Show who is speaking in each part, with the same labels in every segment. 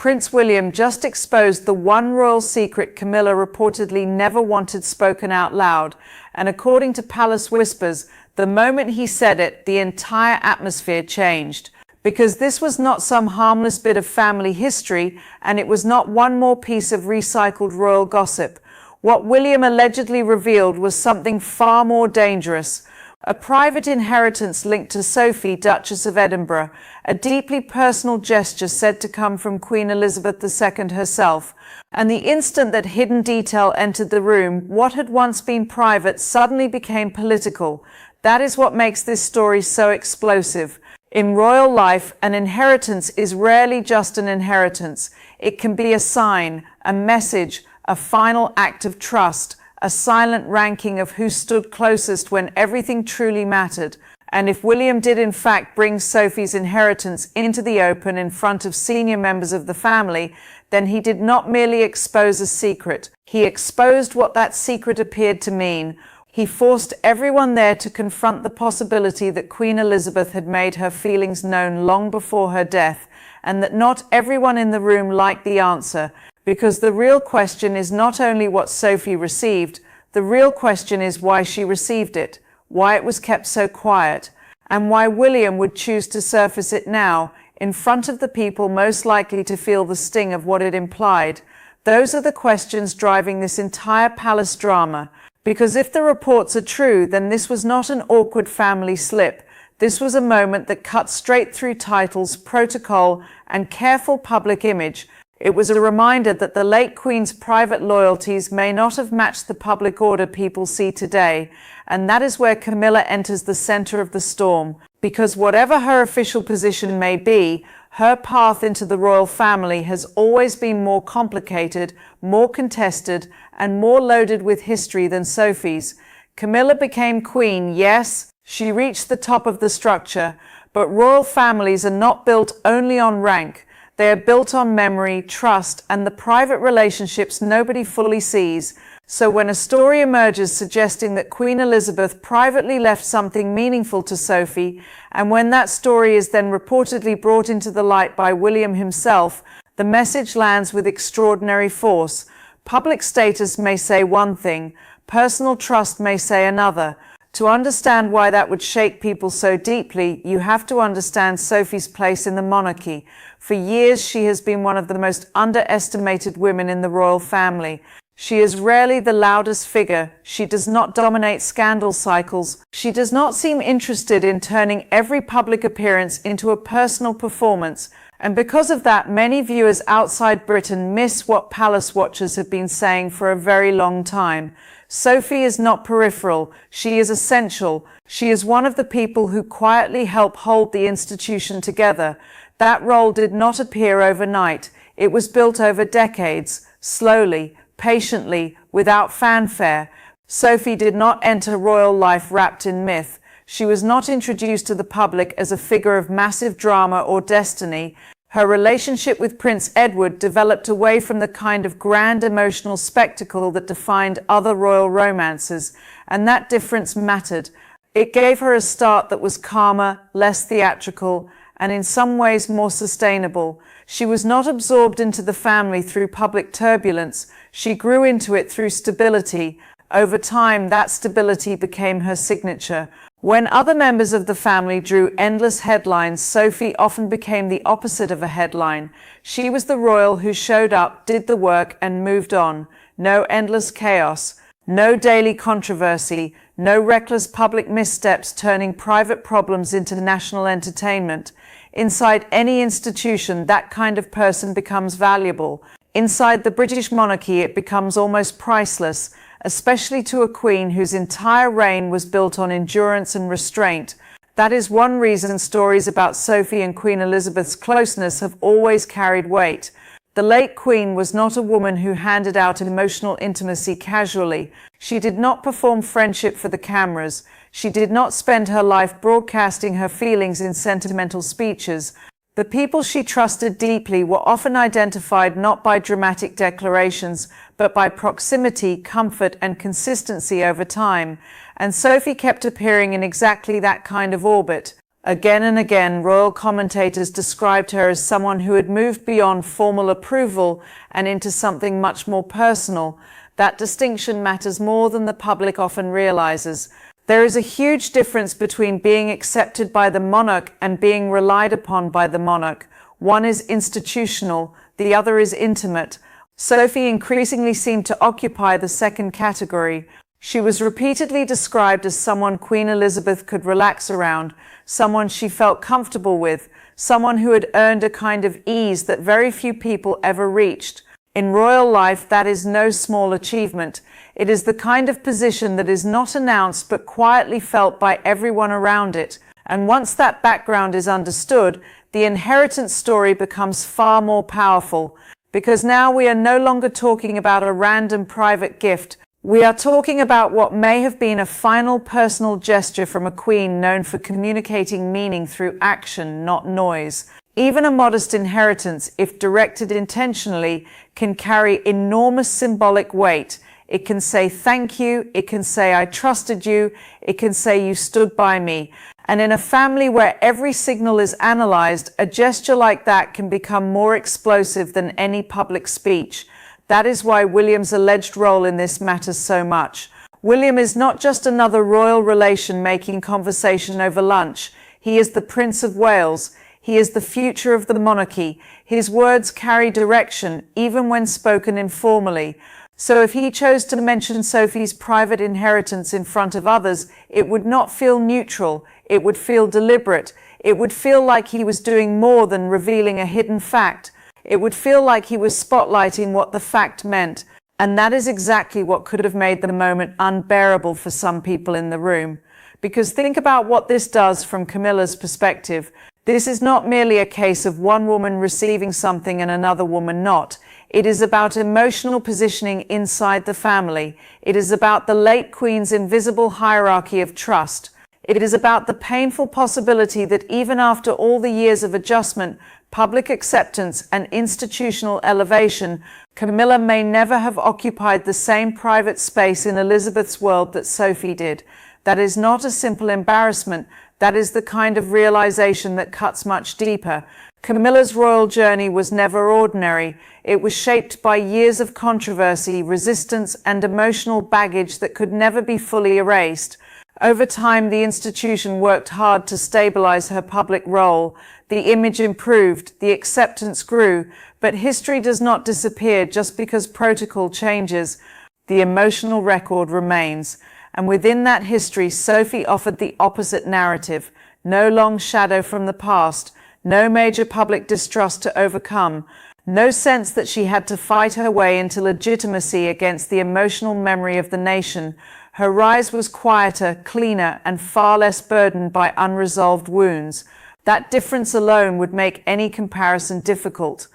Speaker 1: Prince William just exposed the one royal secret Camilla reportedly never wanted spoken out loud, and according to palace whispers, the moment he said it, the entire atmosphere changed. Because this was not some harmless bit of family history, and it was not one more piece of recycled royal gossip. What William allegedly revealed was something far more dangerous. A private inheritance linked to Sophie, Duchess of Edinburgh, a deeply personal gesture said to come from Queen Elizabeth II herself. And the instant that hidden detail entered the room, what had once been private suddenly became political. That is what makes this story so explosive. In royal life, an inheritance is rarely just an inheritance. It can be a sign, a message, a final act of trust, a silent ranking of who stood closest when everything truly mattered. And if William did in fact bring Sophie's inheritance into the open in front of senior members of the family, then he did not merely expose a secret. He exposed what that secret appeared to mean. He forced everyone there to confront the possibility that Queen Elizabeth had made her feelings known long before her death, and that not everyone in the room liked the answer, because the real question is not only what Sophie received, the real question is why she received it, why it was kept so quiet, and why William would choose to surface it now, in front of the people most likely to feel the sting of what it implied. Those are the questions driving this entire palace drama. Because if the reports are true, then this was not an awkward family slip. This was a moment that cut straight through titles, protocol, and careful public image. It was a reminder that the late Queen's private loyalties may not have matched the public order people see today. And that is where Camilla enters the center of the storm. Because whatever her official position may be, her path into the royal family has always been more complicated, more contested, and more loaded with history than Sophie's. Camilla became queen, yes, she reached the top of the structure, but royal families are not built only on rank. They are built on memory, trust, and the private relationships nobody fully sees. So when a story emerges suggesting that Queen Elizabeth privately left something meaningful to Sophie, and when that story is then reportedly brought into the light by William himself, the message lands with extraordinary force. Public status may say one thing, personal trust may say another. To understand why that would shake people so deeply, you have to understand Sophie's place in the monarchy. For years, she has been one of the most underestimated women in the royal family. She is rarely the loudest figure. She does not dominate scandal cycles. She does not seem interested in turning every public appearance into a personal performance. And because of that, many viewers outside Britain miss what palace watchers have been saying for a very long time. Sophie is not peripheral. She is essential. She is one of the people who quietly help hold the institution together. That role did not appear overnight. It was built over decades, slowly, patiently, without fanfare. Sophie did not enter royal life wrapped in myth. She was not introduced to the public as a figure of massive drama or destiny. Her relationship with Prince Edward developed away from the kind of grand emotional spectacle that defined other royal romances, and that difference mattered. It gave her a start that was calmer, less theatrical, and in some ways more sustainable. She was not absorbed into the family through public turbulence. She grew into it through stability. Over time, that stability became her signature. When other members of the family drew endless headlines, Sophie often became the opposite of a headline. She was the royal who showed up, did the work, and moved on. No endless chaos, no daily controversy, no reckless public missteps turning private problems into national entertainment. Inside any institution, that kind of person becomes valuable. Inside the British monarchy, it becomes almost priceless, especially to a queen whose entire reign was built on endurance and restraint. That is one reason stories about Sophie and Queen Elizabeth's closeness have always carried weight. The late Queen was not a woman who handed out emotional intimacy casually. She did not perform friendship for the cameras. She did not spend her life broadcasting her feelings in sentimental speeches. The people she trusted deeply were often identified not by dramatic declarations, but by proximity, comfort, and consistency over time. And Sophie kept appearing in exactly that kind of orbit. Again and again, royal commentators described her as someone who had moved beyond formal approval and into something much more personal. That distinction matters more than the public often realizes. There is a huge difference between being accepted by the monarch and being relied upon by the monarch. One is institutional, the other is intimate. Sophie increasingly seemed to occupy the second category. She was repeatedly described as someone Queen Elizabeth could relax around, someone she felt comfortable with, someone who had earned a kind of ease that very few people ever reached. In royal life, that is no small achievement. It is the kind of position that is not announced but quietly felt by everyone around it. And once that background is understood, the inheritance story becomes far more powerful. Because now we are no longer talking about a random private gift. We are talking about what may have been a final personal gesture from a queen known for communicating meaning through action, not noise. Even a modest inheritance, if directed intentionally, can carry enormous symbolic weight. It can say thank you, it can say I trusted you, it can say you stood by me. And in a family where every signal is analyzed, a gesture like that can become more explosive than any public speech. That is why William's alleged role in this matters so much. William is not just another royal relation making conversation over lunch. He is the Prince of Wales. He is the future of the monarchy. His words carry direction, even when spoken informally. So if he chose to mention Sophie's private inheritance in front of others, it would not feel neutral. It would feel deliberate. It would feel like he was doing more than revealing a hidden fact. It would feel like he was spotlighting what the fact meant. And that is exactly what could have made the moment unbearable for some people in the room. Because think about what this does from Camilla's perspective. This is not merely a case of one woman receiving something and another woman not. It is about emotional positioning inside the family. It is about the late Queen's invisible hierarchy of trust. It is about the painful possibility that even after all the years of adjustment, public acceptance, and institutional elevation, Camilla may never have occupied the same private space in Elizabeth's world that Sophie did. That is not a simple embarrassment. That is the kind of realization that cuts much deeper. Camilla's royal journey was never ordinary. It was shaped by years of controversy, resistance, and emotional baggage that could never be fully erased. Over time, the institution worked hard to stabilize her public role. The image improved, the acceptance grew, but history does not disappear just because protocol changes. The emotional record remains. And within that history, Sophie offered the opposite narrative. No long shadow from the past, no major public distrust to overcome, no sense that she had to fight her way into legitimacy against the emotional memory of the nation. Her rise was quieter, cleaner, and far less burdened by unresolved wounds. That difference alone would make any comparison difficult.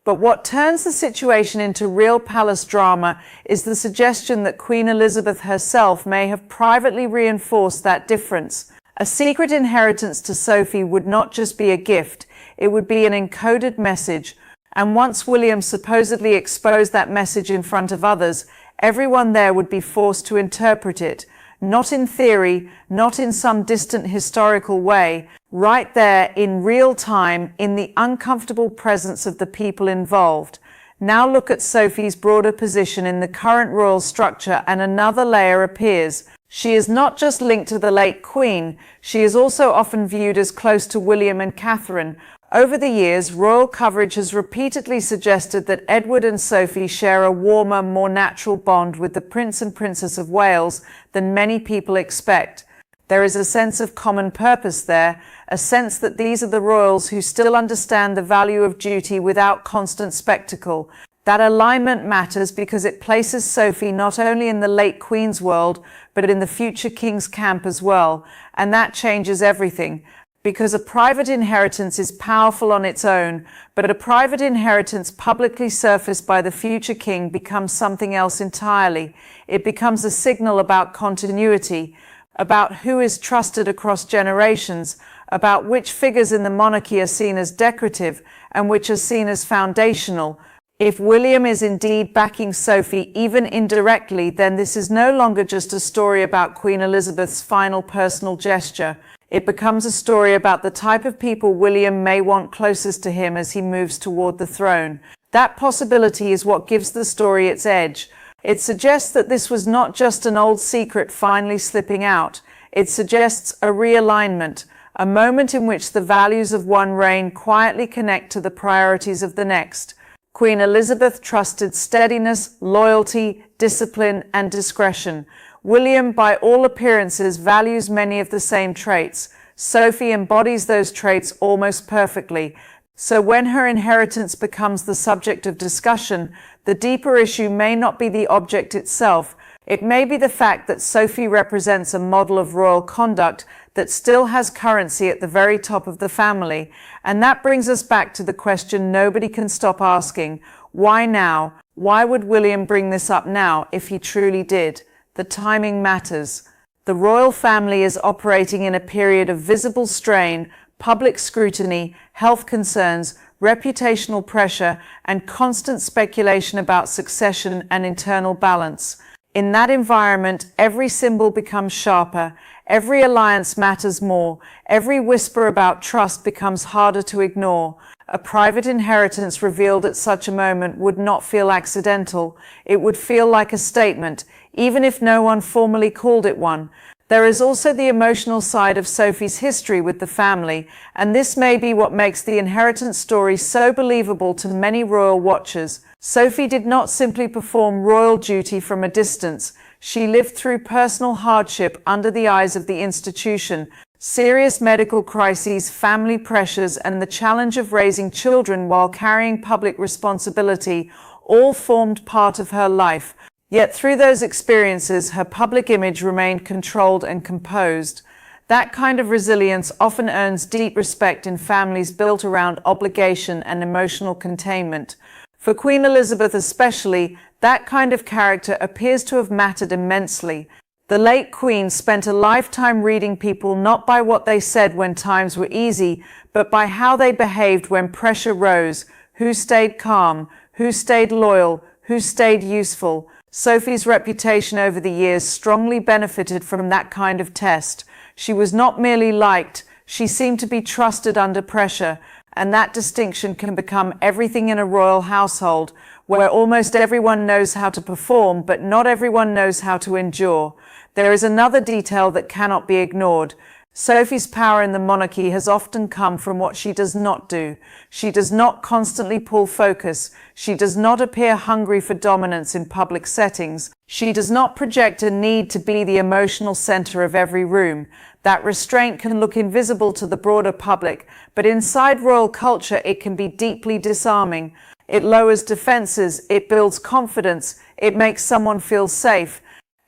Speaker 1: But what turns the situation into real palace drama is the suggestion that Queen Elizabeth herself may have privately reinforced that difference. A secret inheritance to Sophie would not just be a gift, it would be an encoded message. And once William supposedly exposed that message in front of others, everyone there would be forced to interpret it, not in theory, not in some distant historical way, right there in real time, in the uncomfortable presence of the people involved. Now look at Sophie's broader position in the current royal structure, and another layer appears. She is not just linked to the late Queen, she is also often viewed as close to William and Catherine. Over the years, royal coverage has repeatedly suggested that Edward and Sophie share a warmer, more natural bond with the Prince and Princess of Wales than many people expect. There is a sense of common purpose there, a sense that these are the royals who still understand the value of duty without constant spectacle. That alignment matters because it places Sophie not only in the late Queen's world, but in the future King's camp as well. And that changes everything. Because a private inheritance is powerful on its own, but a private inheritance publicly surfaced by the future king becomes something else entirely. It becomes a signal about continuity, about who is trusted across generations, about which figures in the monarchy are seen as decorative and which are seen as foundational. If William is indeed backing Sophie, even indirectly, then this is no longer just a story about Queen Elizabeth's final personal gesture. It becomes a story about the type of people William may want closest to him as he moves toward the throne. That possibility is what gives the story its edge. It suggests that this was not just an old secret finally slipping out. It suggests a realignment, a moment in which the values of one reign quietly connect to the priorities of the next. Queen Elizabeth trusted steadiness, loyalty, discipline, and discretion. William, by all appearances, values many of the same traits. Sophie embodies those traits almost perfectly. So when her inheritance becomes the subject of discussion, the deeper issue may not be the object itself. It may be the fact that Sophie represents a model of royal conduct that still has currency at the very top of the family. And that brings us back to the question nobody can stop asking. Why now? Why would William bring this up now if he truly did? The timing matters. The royal family is operating in a period of visible strain, public scrutiny, health concerns, reputational pressure, and constant speculation about succession and internal balance. In that environment, every symbol becomes sharper, every alliance matters more, every whisper about trust becomes harder to ignore. A private inheritance revealed at such a moment would not feel accidental. It would feel like a statement, even if no one formally called it one. There is also the emotional side of Sophie's history with the family, and this may be what makes the inheritance story so believable to many royal watchers. Sophie did not simply perform royal duty from a distance. She lived through personal hardship under the eyes of the institution. Serious medical crises, family pressures, and the challenge of raising children while carrying public responsibility all formed part of her life. Yet through those experiences, her public image remained controlled and composed. That kind of resilience often earns deep respect in families built around obligation and emotional containment. For Queen Elizabeth especially, that kind of character appears to have mattered immensely. The late Queen spent a lifetime reading people not by what they said when times were easy, but by how they behaved when pressure rose, who stayed calm, who stayed loyal, who stayed useful. Sophie's reputation over the years strongly benefited from that kind of test. She was not merely liked, she seemed to be trusted under pressure, and that distinction can become everything in a royal household, where almost everyone knows how to perform, but not everyone knows how to endure. There is another detail that cannot be ignored. Sophie's power in the monarchy has often come from what she does not do. She does not constantly pull focus. She does not appear hungry for dominance in public settings. She does not project a need to be the emotional center of every room. That restraint can look invisible to the broader public, but inside royal culture it can be deeply disarming. It lowers defenses, it builds confidence, it makes someone feel safe.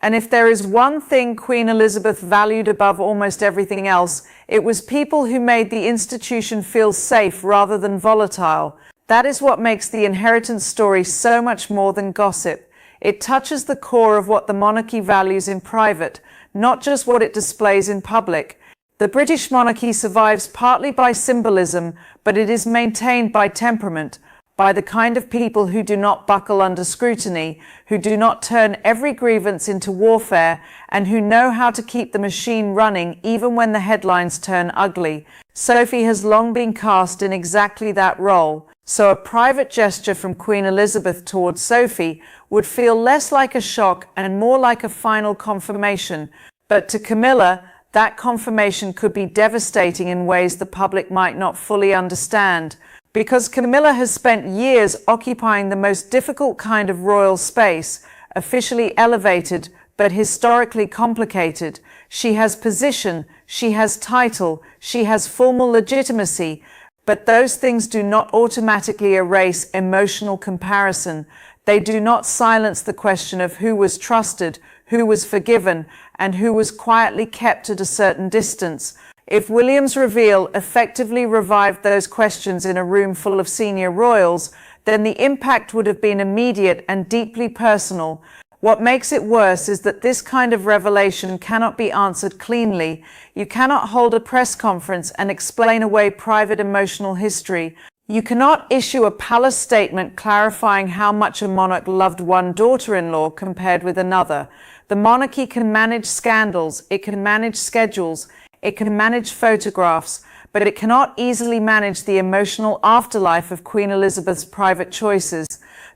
Speaker 1: And if there is one thing Queen Elizabeth valued above almost everything else, it was people who made the institution feel safe rather than volatile. That is what makes the inheritance story so much more than gossip. It touches the core of what the monarchy values in private, not just what it displays in public. The British monarchy survives partly by symbolism, but it is maintained by temperament, by the kind of people who do not buckle under scrutiny, who do not turn every grievance into warfare, and who know how to keep the machine running even when the headlines turn ugly. Sophie has long been cast in exactly that role, so a private gesture from Queen Elizabeth towards Sophie would feel less like a shock and more like a final confirmation. But to Camilla, that confirmation could be devastating in ways the public might not fully understand. Because Camilla has spent years occupying the most difficult kind of royal space, officially elevated, but historically complicated. She has position, she has title, she has formal legitimacy, but those things do not automatically erase emotional comparison. They do not silence the question of who was trusted, who was forgiven, and who was quietly kept at a certain distance. If William's reveal effectively revived those questions in a room full of senior royals, then the impact would have been immediate and deeply personal. What makes it worse is that this kind of revelation cannot be answered cleanly. You cannot hold a press conference and explain away private emotional history. You cannot issue a palace statement clarifying how much a monarch loved one daughter-in-law compared with another. The monarchy can manage scandals, it can manage schedules, it can manage photographs, but it cannot easily manage the emotional afterlife of Queen Elizabeth's private choices.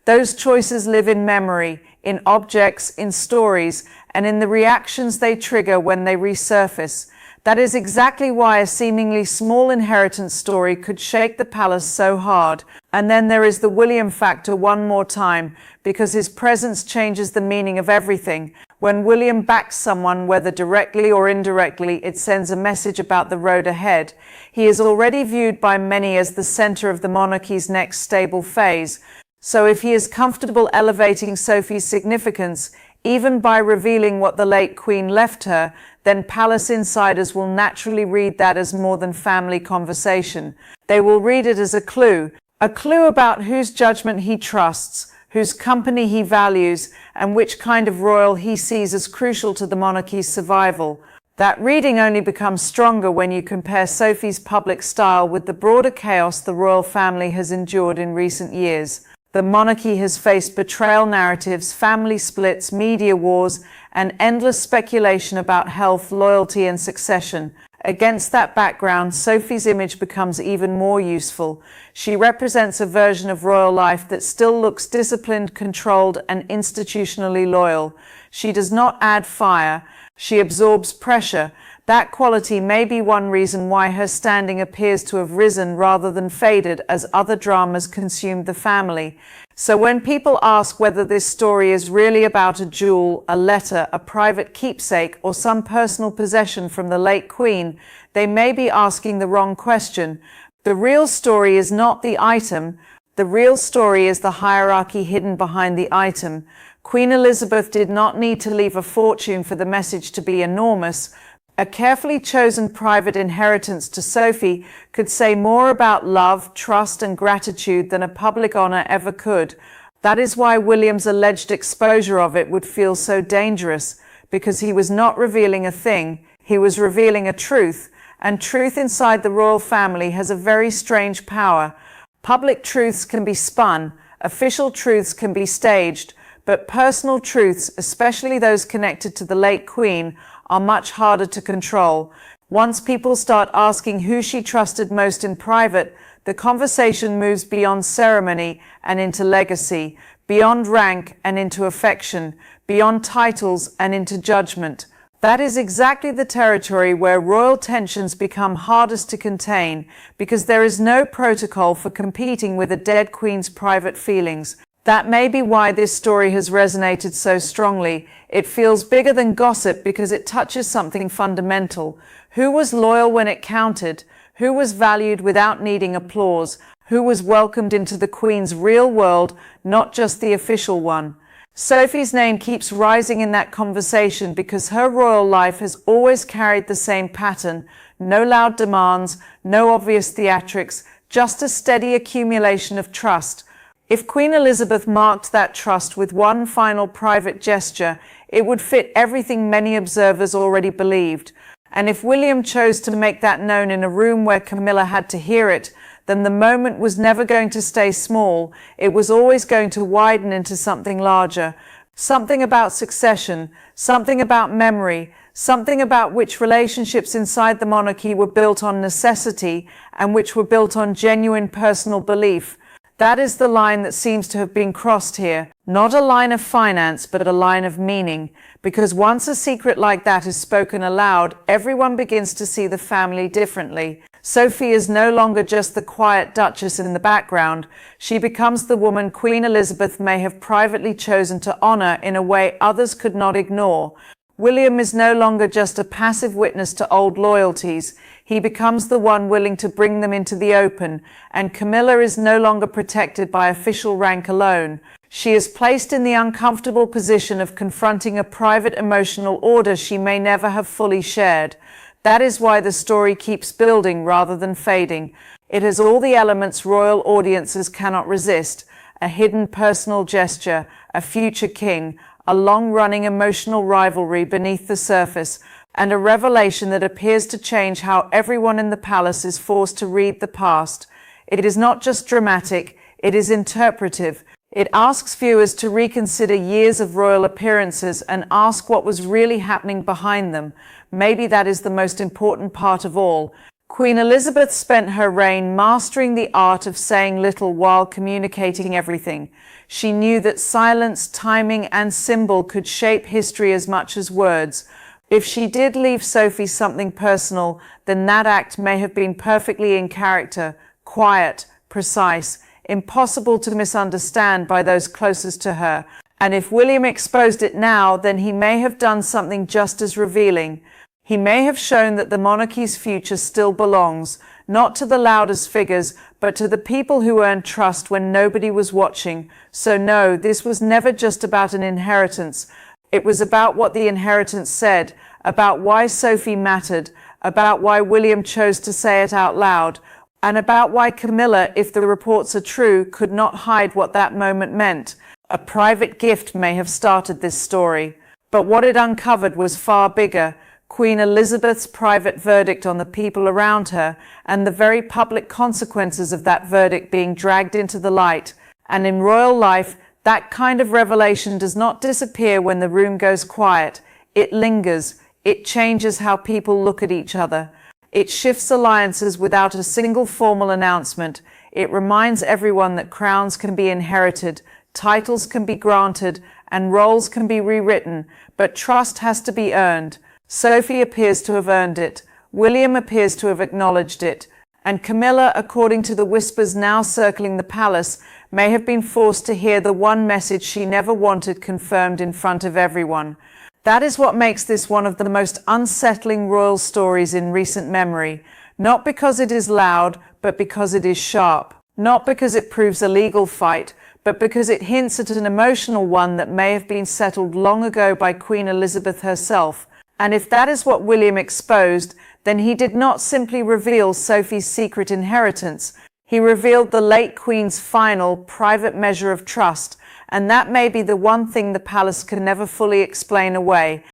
Speaker 1: Those choices live in memory, in objects, in stories, and in the reactions they trigger when they resurface. That is exactly why a seemingly small inheritance story could shake the palace so hard. And then there is the William factor one more time, because his presence changes the meaning of everything. When William backs someone, whether directly or indirectly, it sends a message about the road ahead. He is already viewed by many as the center of the monarchy's next stable phase. So if he is comfortable elevating Sophie's significance, even by revealing what the late Queen left her, then palace insiders will naturally read that as more than family conversation. They will read it as a clue about whose judgment he trusts, whose company he values, and which kind of royal he sees as crucial to the monarchy's survival. That reading only becomes stronger when you compare Sophie's public style with the broader chaos the royal family has endured in recent years. The monarchy has faced betrayal narratives, family splits, media wars, and endless speculation about health, loyalty, and succession. Against that background, Sophie's image becomes even more useful. She represents a version of royal life that still looks disciplined, controlled, and institutionally loyal. She does not add fire, she absorbs pressure. That quality may be one reason why her standing appears to have risen rather than faded as other dramas consumed the family. So when people ask whether this story is really about a jewel, a letter, a private keepsake, or some personal possession from the late Queen, they may be asking the wrong question. The real story is not the item. The real story is the hierarchy hidden behind the item. Queen Elizabeth did not need to leave a fortune for the message to be enormous. A carefully chosen private inheritance to Sophie could say more about love, trust, and gratitude than a public honor ever could. That is why William's alleged exposure of it would feel so dangerous, because he was not revealing a thing, he was revealing a truth, and truth inside the royal family has a very strange power. Public truths can be spun, official truths can be staged, but personal truths, especially those connected to the late Queen, are much harder to control. Once people start asking who she trusted most in private, the conversation moves beyond ceremony and into legacy, beyond rank and into affection, beyond titles and into judgment. That is exactly the territory where royal tensions become hardest to contain, because there is no protocol for competing with a dead queen's private feelings. That may be why this story has resonated so strongly. It feels bigger than gossip because it touches something fundamental. Who was loyal when it counted? Who was valued without needing applause? Who was welcomed into the Queen's real world, not just the official one? Sophie's name keeps rising in that conversation because her royal life has always carried the same pattern. No loud demands, no obvious theatrics, just a steady accumulation of trust. If Queen Elizabeth marked that trust with one final private gesture, it would fit everything many observers already believed. And if William chose to make that known in a room where Camilla had to hear it, then the moment was never going to stay small. It was always going to widen into something larger. Something about succession, something about memory, something about which relationships inside the monarchy were built on necessity and which were built on genuine personal belief. That is the line that seems to have been crossed here. Not a line of finance, but a line of meaning. Because once a secret like that is spoken aloud, everyone begins to see the family differently. Sophie is no longer just the quiet duchess in the background. She becomes the woman Queen Elizabeth may have privately chosen to honor in a way others could not ignore. William is no longer just a passive witness to old loyalties. He becomes the one willing to bring them into the open, and Camilla is no longer protected by official rank alone. She is placed in the uncomfortable position of confronting a private emotional order she may never have fully shared. That is why the story keeps building rather than fading. It has all the elements royal audiences cannot resist: a hidden personal gesture, a future king, a long-running emotional rivalry beneath the surface, and a revelation that appears to change how everyone in the palace is forced to read the past. It is not just dramatic, it is interpretive. It asks viewers to reconsider years of royal appearances and ask what was really happening behind them. Maybe that is the most important part of all. Queen Elizabeth spent her reign mastering the art of saying little while communicating everything. She knew that silence, timing, and symbol could shape history as much as words. If she did leave Sophie something personal, then that act may have been perfectly in character, quiet, precise, impossible to misunderstand by those closest to her. And if William exposed it now, then he may have done something just as revealing. He may have shown that the monarchy's future still belongs, not to the loudest figures, but to the people who earned trust when nobody was watching. So no, this was never just about an inheritance. It was about what the inheritance said, about why Sophie mattered, about why William chose to say it out loud, and about why Camilla, if the reports are true, could not hide what that moment meant. A private gift may have started this story, but what it uncovered was far bigger. Queen Elizabeth's private verdict on the people around her, and the very public consequences of that verdict being dragged into the light. And in royal life, that kind of revelation does not disappear when the room goes quiet. It lingers. It changes how people look at each other. It shifts alliances without a single formal announcement. It reminds everyone that crowns can be inherited, titles can be granted, and roles can be rewritten, but trust has to be earned. Sophie appears to have earned it. William appears to have acknowledged it. And Camilla, according to the whispers now circling the palace, may have been forced to hear the one message she never wanted confirmed in front of everyone. That is what makes this one of the most unsettling royal stories in recent memory. Not because it is loud, but because it is sharp. Not because it proves a legal fight, but because it hints at an emotional one that may have been settled long ago by Queen Elizabeth herself. And if that is what William exposed, then he did not simply reveal Sophie's secret inheritance. He revealed the late Queen's final, private measure of trust, and that may be the one thing the palace can never fully explain away.